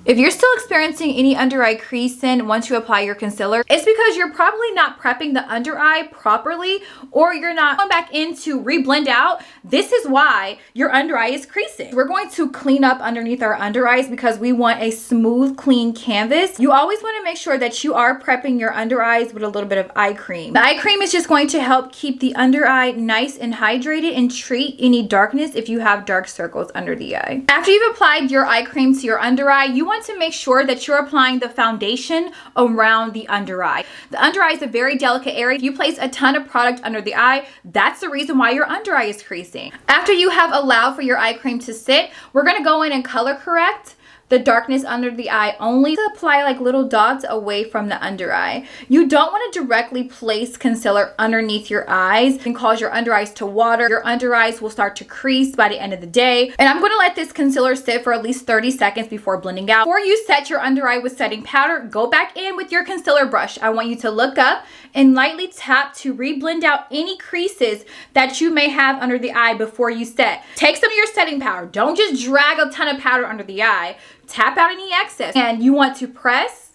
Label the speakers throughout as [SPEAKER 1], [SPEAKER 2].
[SPEAKER 1] If you're still experiencing any under eye creasing once you apply your concealer, it's because you're probably not prepping the under eye properly, or you're not going back in to re-blend out. This is why your under eye is creasing. We're going to clean up underneath our under eyes because we want a smooth, clean canvas. You always want to make sure that you are prepping your under eyes with a little bit of eye cream. The eye cream is just going to help keep the under eye nice and hydrated and treat any darkness if you have dark circles under the eye. After you've applied your eye cream to your under eye, you want to make sure that you're applying the foundation around the under eye. The under eye is a very delicate area. If you place a ton of product under the eye, that's the reason why your under eye is creasing. After you have allowed for your eye cream to sit, we're going to go in and color correct the darkness under the eye, only to apply like little dots away from the under eye. You don't want to directly place concealer underneath your eyes. It can cause your under eyes to water. Your under eyes will start to crease by the end of the day. And I'm going to let this concealer sit for at least 30 seconds before blending out. Before you set your under eye with setting powder, go back in with your concealer brush. I want you to look up and lightly tap to re-blend out any creases that you may have under the eye before you set. Take some of your setting powder. Don't just drag a ton of powder under the eye. Tap out any excess, and you want to press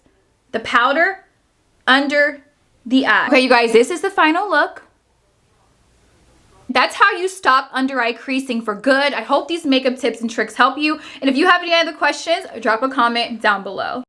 [SPEAKER 1] the powder under the eye. Okay, you guys, this is the final look. That's how you stop under eye creasing for good. I hope these makeup tips and tricks help you. And if you have any other questions, drop a comment down below.